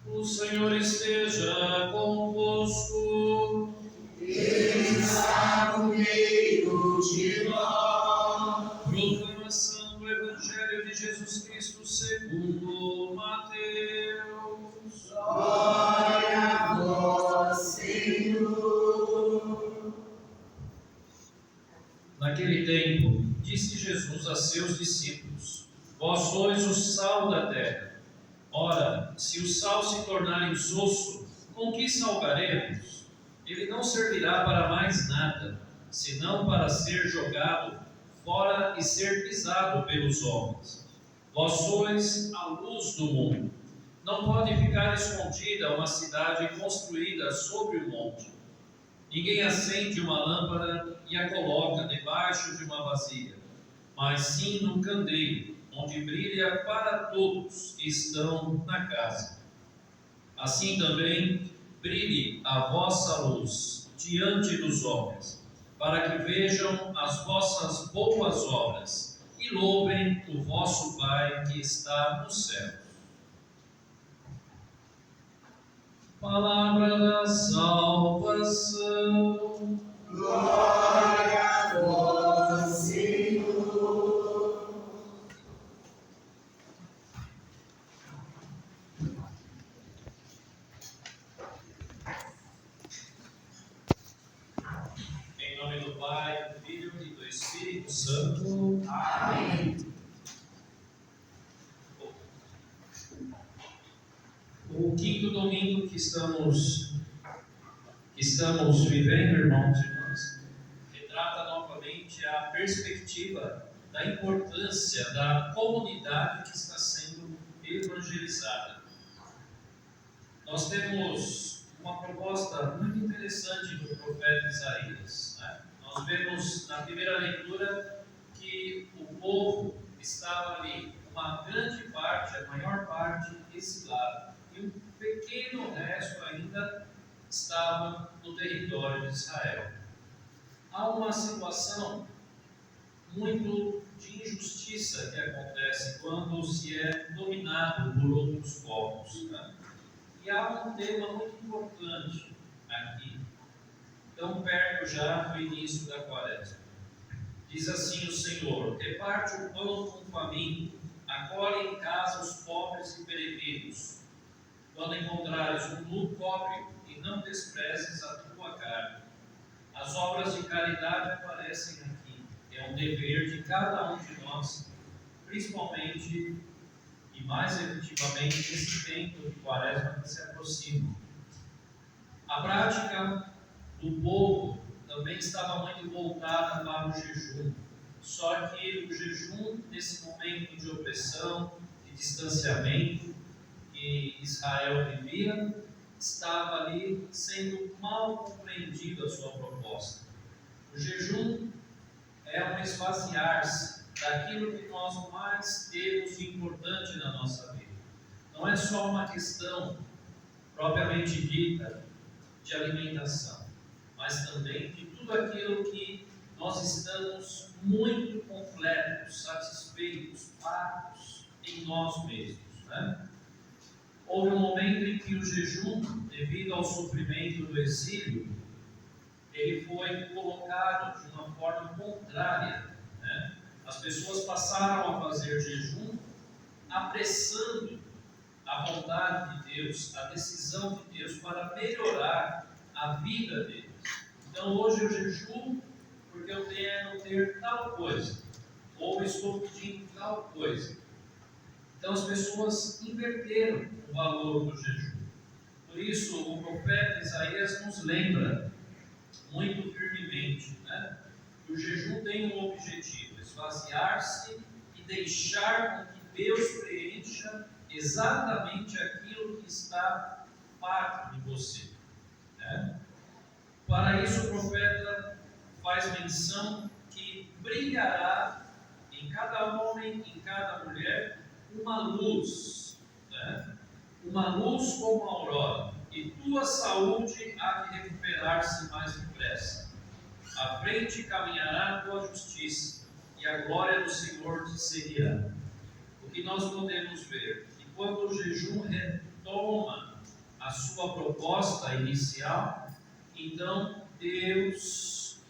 O Senhor esteja convosco. Ele está no meio de nós. Proclamação do Evangelho de Jesus Cristo segundo Mateus. Glória a vós, Senhor. Naquele tempo, disse Jesus a seus discípulos: Vós sois o sal da terra. Ora, se o sal se tornar insosso, com que salgaremos? Ele não servirá para mais nada, senão para ser jogado fora e ser pisado pelos homens. Vós sois a luz do mundo. Não pode ficar escondida uma cidade construída sobre o monte. Ninguém acende uma lâmpada e a coloca debaixo de uma vasilha, mas sim no candeeiro, onde brilha para todos que estão na casa. Assim também brilhe a vossa luz diante dos homens, para que vejam as vossas boas obras e louvem o vosso Pai que está no céu. Palavra da salvação. Glória a vós, Senhor. Em nome do Pai, do Filho e do Espírito Santo. Amém. O quinto domingo que estamos vivendo, irmãos e irmãs, retrata novamente a perspectiva da importância da comunidade que está sendo evangelizada. Nós temos uma proposta muito interessante do profeta Isaías, né? Nós vemos na primeira leitura que o povo estava ali, uma grande parte, a maior parte, exilada, e um pequeno resto ainda estava no território de Israel. Há uma situação muito de injustiça que acontece quando se é dominado por outros povos, né? E há um tema muito importante aqui, tão perto já do início da quaresma. Diz assim o Senhor: reparte o pão com o faminto, acolhe em casa os pobres e peregrinos. Quando encontrares um nu, cobre-o, e não desprezes a tua carne. As obras de caridade aparecem aqui. É um dever de cada um de nós, principalmente e mais efetivamente nesse tempo de quaresma que se aproxima. A prática do povo também estava muito voltada para o jejum, só que o jejum, nesse momento de opressão, de distanciamento que Israel vivia, estava ali sendo mal compreendida a sua proposta. O jejum é um esvaziar-se daquilo que nós mais temos de importante na nossa vida. Não é só uma questão propriamente dita de alimentação, mas também de tudo aquilo que nós estamos muito completos, satisfeitos, fartos em nós mesmos, né? Houve um momento em que o jejum, devido ao sofrimento do exílio, ele foi colocado de uma forma contrária, né? As pessoas passaram a fazer jejum apressando a vontade de Deus, a decisão de Deus para melhorar a vida deles. Então hoje eu jejuo porque eu quero ter tal coisa, ou estou pedindo tal coisa. Então as pessoas inverteram o valor do jejum. Por isso o profeta Isaías nos lembra muito firmemente, né? Que o jejum tem um objetivo: esvaziar-se e deixar com que Deus preencha exatamente aquilo que está parte de você, né? Para isso o profeta faz menção que brilhará em cada homem, em cada mulher, uma luz, né? Uma luz como a aurora, e tua saúde há de recuperar-se mais depressa. À frente caminhará a tua justiça, e a glória do Senhor te seguirá. O que nós podemos ver? Que quando o jejum retoma a sua proposta inicial, então Deus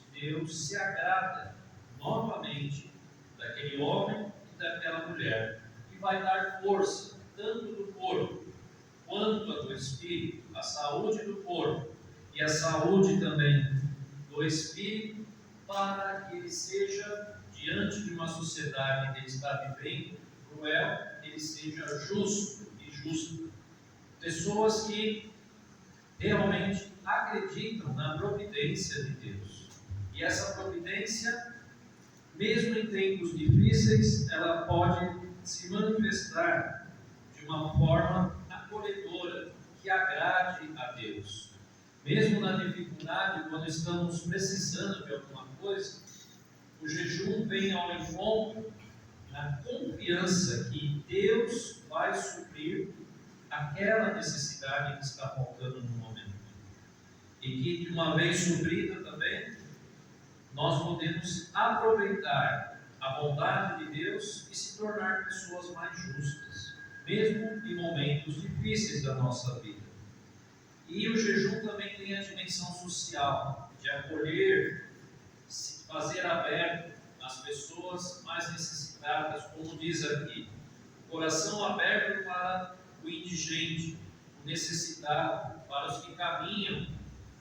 se agrada novamente daquele homem e daquela mulher, e vai dar força, tanto do corpo quanto a do espírito, a saúde do corpo e a saúde também do espírito, para que ele seja, diante de uma sociedade que ele está vivendo, cruel, ele seja justo e justo. Pessoas que realmente acreditam na providência de Deus. E essa providência, mesmo em tempos difíceis, ela pode se manifestar de uma forma acolhedora, que agrade a Deus. Mesmo na dificuldade, quando estamos precisando de alguma coisa, o jejum vem ao encontro na confiança que Deus vai suprir aquela necessidade que está faltando no momento. E que, de uma vez suprida também, nós podemos aproveitar a bondade de Deus e se tornar pessoas mais justas, mesmo em momentos difíceis da nossa vida. E o jejum também tem a dimensão social, de acolher, fazer aberto às pessoas mais necessitadas, como diz aqui, o coração aberto para o indigente, o necessitado, para os que caminham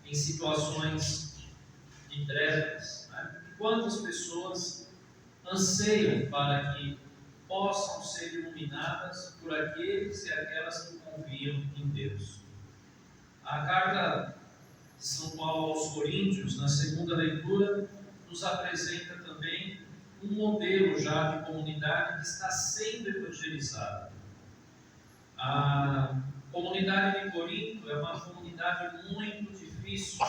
em situações de trevas. Né? Quantas pessoas anseiam para que possam ser iluminadas por aqueles e aquelas que confiam em Deus. A carta de São Paulo aos Coríntios, na segunda leitura, nos apresenta também um modelo já de comunidade que está sendo evangelizada. A comunidade de Corinto é uma comunidade muito difícil,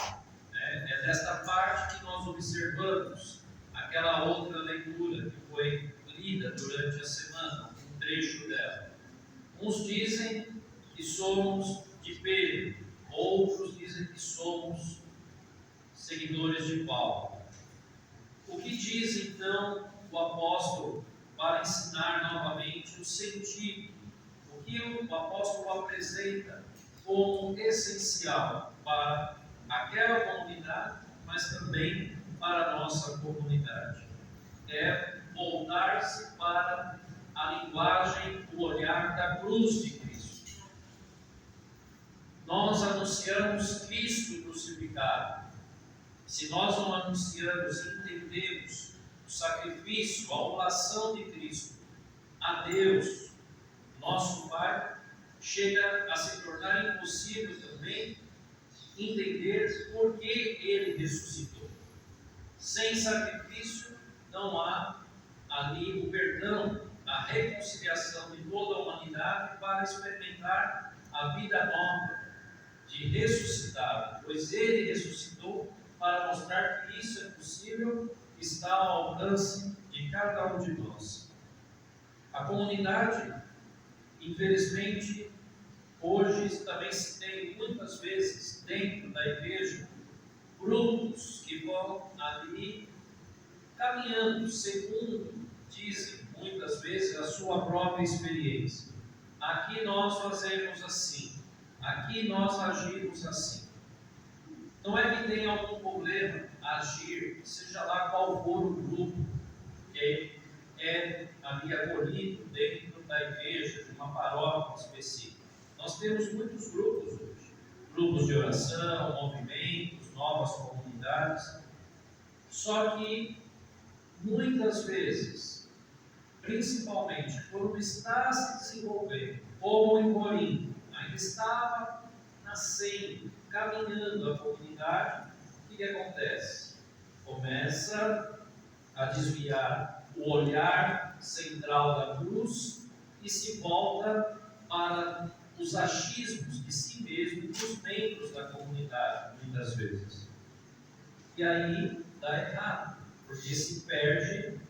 né? É desta parte que nós observamos aquela outra leitura que foi lida durante a semana, um trecho dela. Uns dizem que somos de Pedro, outros dizem que somos seguidores de Paulo. O que diz então o apóstolo para ensinar novamente o sentido? O que o apóstolo apresenta como essencial para aquela comunidade, mas também para a nossa comunidade? É voltar-se para a linguagem, o olhar da cruz de Cristo. Nós anunciamos Cristo crucificado. Se nós não anunciamos e entendemos o sacrifício, a oblação de Cristo a Deus, nosso Pai, chega a se tornar impossível também entender por que Ele ressuscitou. Sem sacrifício não há ali o perdão, a reconciliação de toda a humanidade para experimentar a vida nova de ressuscitado, pois Ele ressuscitou para mostrar que isso é possível, está ao alcance de cada um de nós. A comunidade, infelizmente, hoje também se tem muitas vezes dentro da igreja grupos que vão ali caminhando segundo, dizem muitas vezes, a sua própria experiência. Aqui nós fazemos assim, aqui nós agimos assim. Não é que tenha algum problema agir, seja lá qual for o grupo que é ali acolhido dentro da igreja, de uma paróquia específica. Nós temos muitos grupos hoje, grupos de oração, movimentos, novas comunidades, só que muitas vezes, principalmente quando está se desenvolvendo, como em Corinto, ainda estava nascendo, caminhando a comunidade, o que acontece? Começa a desviar o olhar central da cruz e se volta para os achismos de si mesmo dos membros da comunidade, muitas vezes. E aí dá errado, porque se perde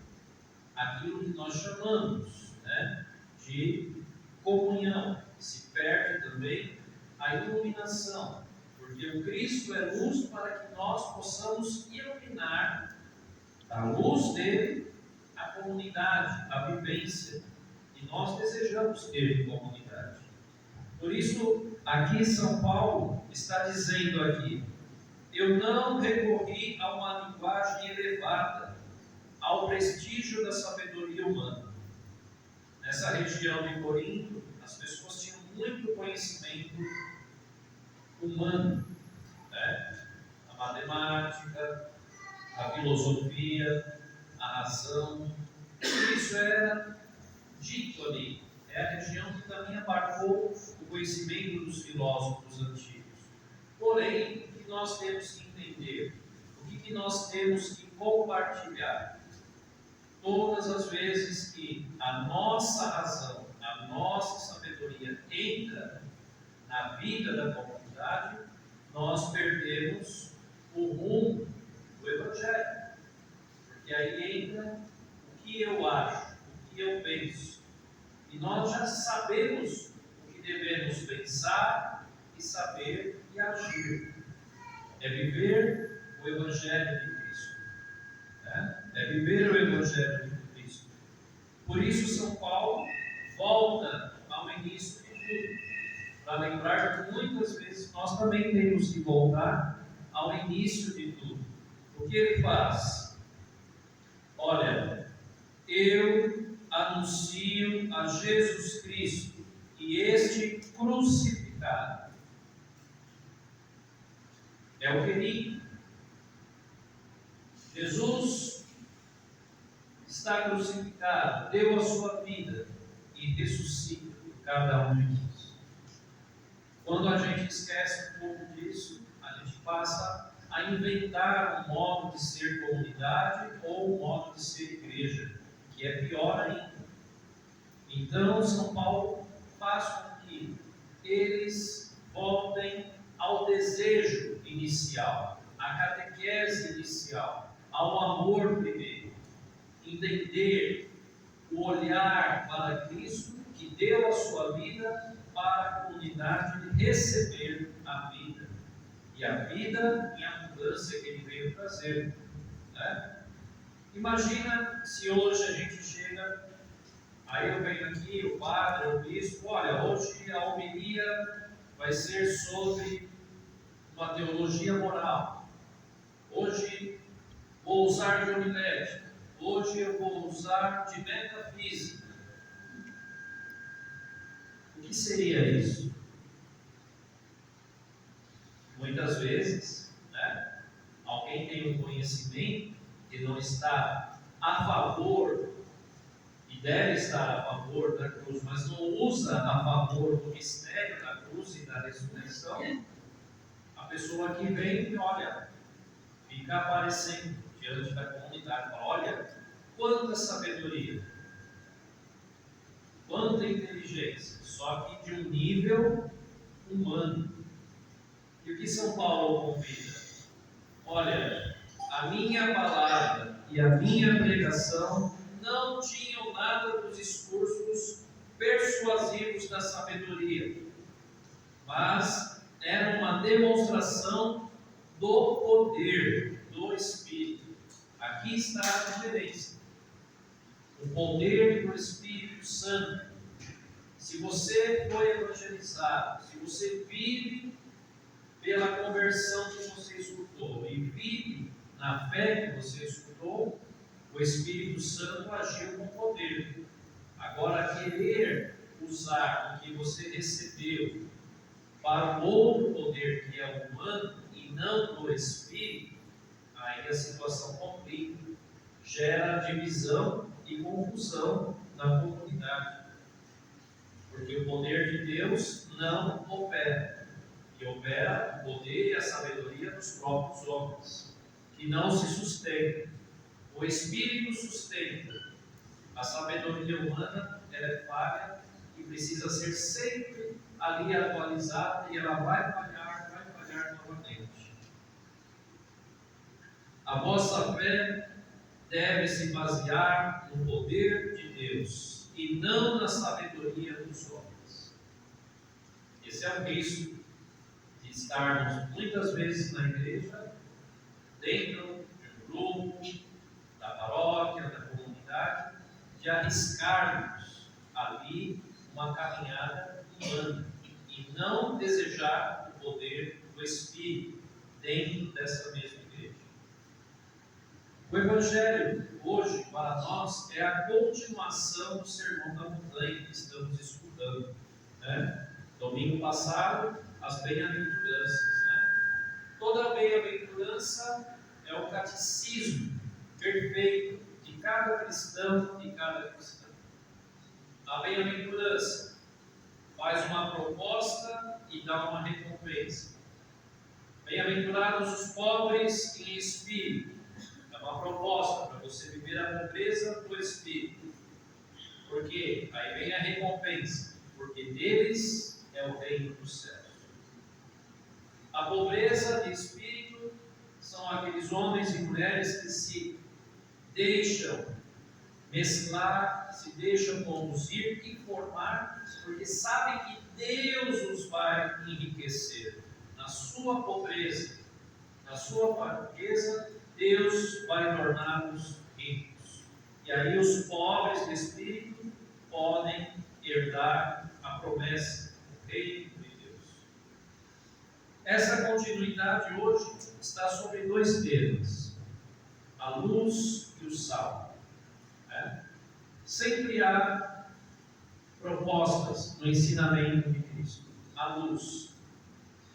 aquilo que nós chamamos, né, de comunhão, se perde também a iluminação, porque o Cristo é luz para que nós possamos iluminar a luz dele, a comunidade, a vivência que nós desejamos ter em comunidade. Por isso, aqui São Paulo está dizendo aqui: eu não recorri a uma linguagem elevada, ao prestígio da sabedoria humana. Nessa região de Corinto, as pessoas tinham muito conhecimento humano, né? A matemática, a filosofia, a razão, tudo isso era dito ali. É a região que também abarcou o conhecimento dos filósofos antigos. Porém, o que nós temos que entender, o que nós temos que compartilhar, todas as vezes que a nossa razão, a nossa sabedoria entra na vida da comunidade, nós perdemos o rumo do Evangelho. Porque aí entra o que eu acho, o que eu penso. E nós já sabemos o que devemos pensar e saber e agir. É viver o Evangelho de Cristo. É viver o Evangelho de Cristo. Por isso, São Paulo volta ao início de tudo, para lembrar que muitas vezes nós também temos que voltar ao início de tudo. O que ele faz? Olha, eu anuncio a Jesus Cristo e este crucificado. É o querido. Jesus está crucificado, deu a sua vida e ressuscita cada um de nós. Quando a gente esquece um pouco disso, a gente passa a inventar um modo de ser comunidade ou um modo de ser igreja, que é pior ainda. Então, São Paulo faz com que eles voltem ao desejo inicial, à catequese inicial, ao amor primeiro. Entender o olhar para Cristo, que deu a sua vida para a comunidade receber a vida. E a vida em abundância que ele veio trazer. Né? Imagina se hoje a gente chega, aí eu venho aqui, o padre, o bispo, olha, hoje a homilia vai ser sobre uma teologia moral. Hoje vou usar de homilética. Hoje eu vou usar de metafísica. O que seria isso? Muitas vezes, né, alguém tem um conhecimento que não está a favor, e deve estar a favor da cruz, mas não usa a favor do mistério da cruz e da ressurreição. A pessoa que vem e olha, fica aparecendo diante da comunidade, fala, olha, quanta sabedoria, quanta inteligência, só que de um nível humano. E o que São Paulo convida? Olha, a minha palavra e a minha pregação não tinham nada dos discursos persuasivos da sabedoria, mas era uma demonstração do poder do Espírito. Aqui está a diferença. O poder do Espírito Santo. Se você foi evangelizado, se você vive pela conversão que você escutou e vive na fé que você escutou, o Espírito Santo agiu com poder. Agora, querer usar o que você recebeu para um outro poder que é humano e não do Espírito, aí a situação complica, gera divisão e confusão na comunidade. Porque o poder de Deus não opera. Que opera o poder e a sabedoria dos próprios homens, que não se sustentam. O Espírito sustenta. A sabedoria humana, ela é falha e precisa ser sempre ali atualizada, e ela vai falhar novamente. A vossa fé deve se basear no poder de Deus e não na sabedoria dos homens. Esse é o risco de estarmos muitas vezes na igreja, dentro de um grupo, da paróquia, da comunidade, de arriscarmos ali uma caminhada humana e e não desejar o poder do Espírito dentro dessa mesma igreja. O Evangelho hoje para nós é a continuação do Sermão da Montanha que estamos estudando, né? Domingo passado, as bem-aventuranças, né? Toda bem-aventurança é o catecismo perfeito de cada cristão, de cada cristã. A bem-aventurança faz uma proposta e dá uma recompensa. Bem-aventurados os pobres em espírito. É uma proposta para você viver a pobreza do espírito. Porque aí vem a recompensa. Porque deles é o reino dos céus. A pobreza de espírito são aqueles homens e mulheres que se deixam mesclar, se deixam conduzir e formar, porque sabem que Deus os vai enriquecer. Na sua pobreza, na sua fraqueza, Deus vai torná-los ricos. E aí os pobres de espírito podem herdar a promessa do reino de Deus. Essa continuidade hoje está sobre dois temas: a luz e o sal. Sempre há propostas no ensinamento de Cristo. A luz.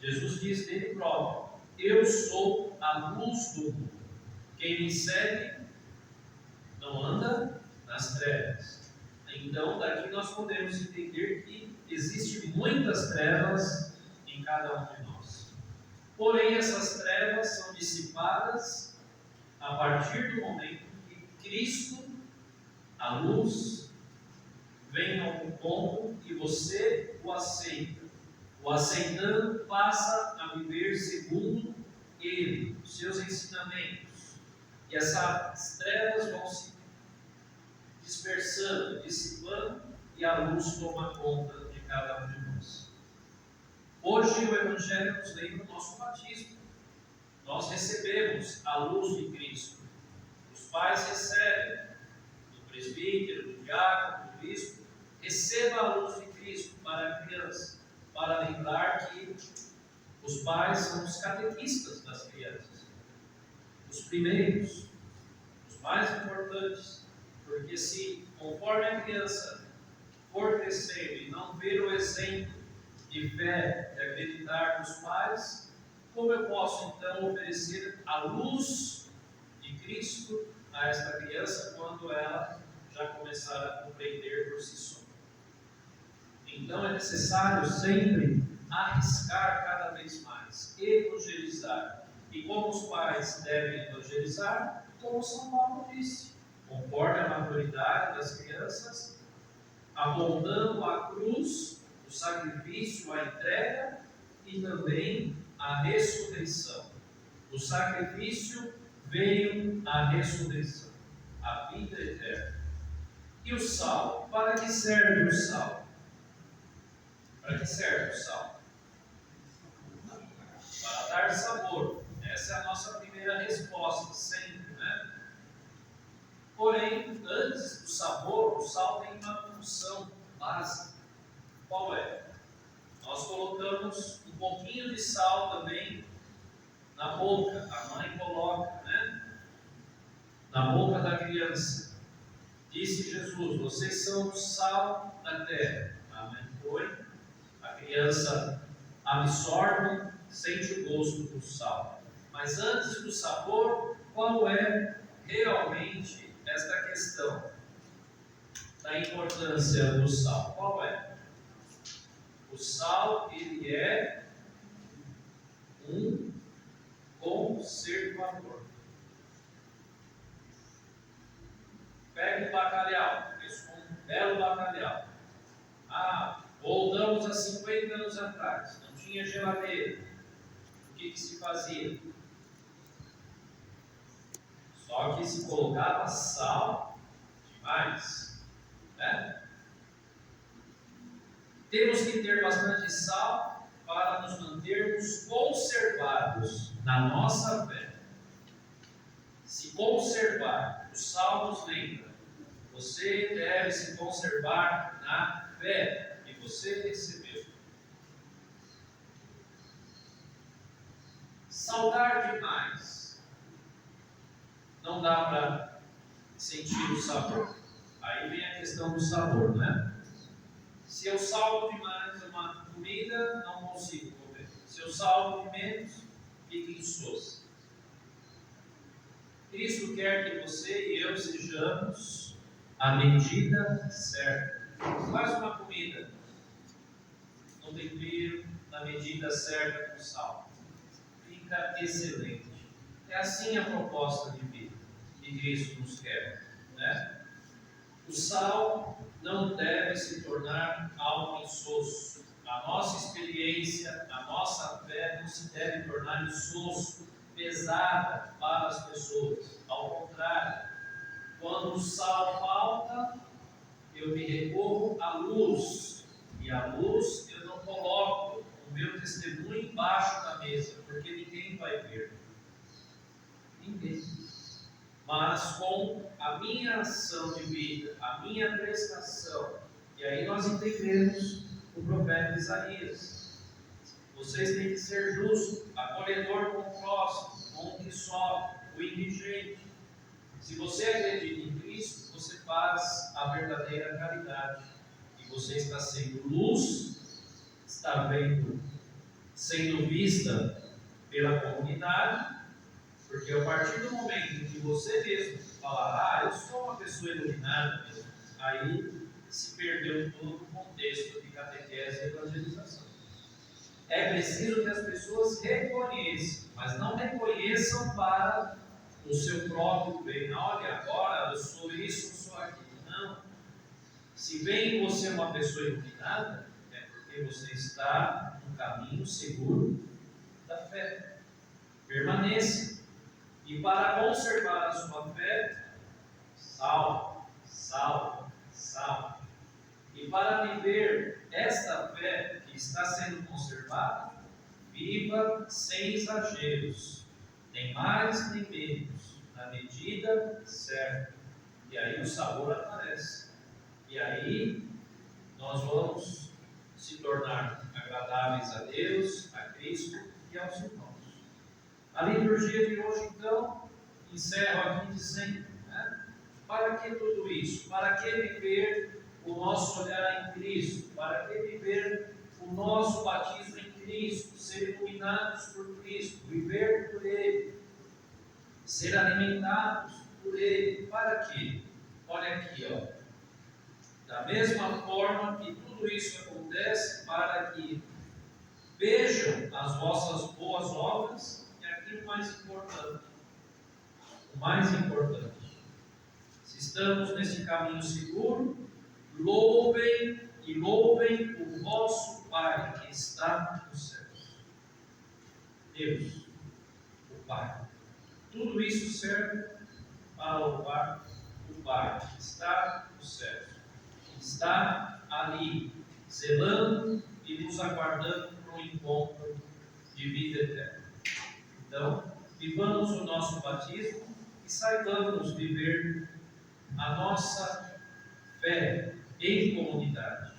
Jesus diz dele próprio: eu sou a luz do mundo. Quem me segue não anda nas trevas. Então, daqui nós podemos entender que existem muitas trevas em cada um de nós. Porém, essas trevas são dissipadas a partir do momento que Cristo, a luz, vem ao ponto e você o aceita. O aceitando passa a viver segundo Ele, os seus ensinamentos. E essas trevas vão se dispersando, dissipando, e a luz toma conta de cada um de nós. Hoje o Evangelho nos lembra o nosso batismo. Nós recebemos a luz de Cristo. Os pais recebem do presbítero, do diácono, do bispo. Receba a luz de Cristo para a criança, para lembrar que os pais são os catequistas das crianças, os primeiros, os mais importantes, porque se, conforme a criança for crescendo e não ver o exemplo de fé, de acreditar nos pais, como eu posso então oferecer a luz de Cristo a esta criança quando ela já começar a compreender por si só? Então é necessário sempre arriscar cada vez mais, evangelizar. E como os pais devem evangelizar, como São Paulo disse, conforme a maturidade das crianças, apontando a cruz, o sacrifício, a entrega e também a ressurreição. O sacrifício veio a ressurreição, a vida eterna. E o sal? Para que serve o sal? Para que serve o sal? Para dar sabor. Essa é a nossa primeira resposta, sempre, né? Porém, antes do sabor, o sal tem uma função básica. Qual é? Nós colocamos um pouquinho de sal também na boca. A mãe coloca, né? Na boca da criança. Disse Jesus: vocês são o sal da terra. A mãe foi. A criança absorve, sente o gosto do sal. Mas antes do sabor, qual é realmente esta questão da importância do sal? Qual é? O sal, ele é um conservador. Pega um bacalhau, um belo bacalhau. Voltamos a 50 anos atrás, não tinha geladeira. O que se fazia? Só que se colocava sal demais, né? Temos que ter bastante sal para nos mantermos conservados na nossa fé. Se conservar, o sal nos lembra, você deve se conservar na fé que você recebeu. Saltar demais. Não dá para sentir o sabor. Aí vem a questão do sabor, né? Se eu salto demais uma comida, não consigo comer. Se eu salto de menos, fica insosso. Cristo quer que você e eu sejamos a medida certa. Faz uma comida no tempero, na medida certa com sal. Fica excelente. É assim a proposta de vida que Cristo nos quer, né? O sal não deve se tornar algo insosso. A nossa experiência, a nossa fé não se deve tornar insosso, pesada para as pessoas. Ao contrário, quando o sal falta, eu me recorro à luz. E a luz eu não coloco o meu testemunho embaixo da mesa, porque ninguém vai ver. Ninguém. Mas com a minha ação de vida, a minha prestação, e aí nós entendemos o profeta Isaías. Vocês têm que ser justos, acolhedor com o próximo, com o que sofre, o indigente. Se você acredita em Cristo, você faz a verdadeira caridade. E você está sendo luz, está sendo vista pela comunidade. Porque a partir do momento em que você mesmo falar, eu sou uma pessoa iluminada mesmo, aí se perdeu todo o contexto de catequese e evangelização. É preciso que as pessoas reconheçam, mas não reconheçam para o seu próprio bem. Olha, agora eu sou isso, eu sou aquilo. Não. Se vem em você uma pessoa iluminada, é porque você está no caminho seguro da fé. Permaneça. E para conservar a sua fé, sal, sal, sal. E para viver esta fé que está sendo conservada, viva sem exageros, nem mais nem menos, na medida certa. E aí o sabor aparece. E aí nós vamos se tornar agradáveis a Deus, a Cristo e aos irmãos. A liturgia de hoje, então, encerra aqui dizendo, né? Para que tudo isso? Para que viver o nosso olhar em Cristo? Para que viver o nosso batismo em Cristo? Ser iluminados por Cristo, viver por Ele, ser alimentados por Ele. Para quê? Olha aqui, ó. Da mesma forma que tudo isso acontece para que vejam as vossas boas obras. E o mais importante, se estamos nesse caminho seguro, louvem o vosso Pai que está nos céus. Deus, o Pai. Tudo isso serve para louvar o Pai que está nos céus, que está ali, zelando e nos aguardando para um encontro de vida eterna. Então, vivamos o nosso batismo e saibamos viver a nossa fé em comunidade,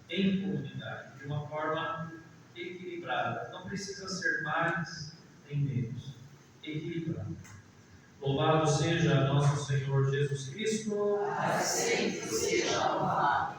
de uma forma equilibrada. Não precisa ser mais nem menos, equilibrado. Louvado seja nosso Senhor Jesus Cristo. Para sempre seja louvado.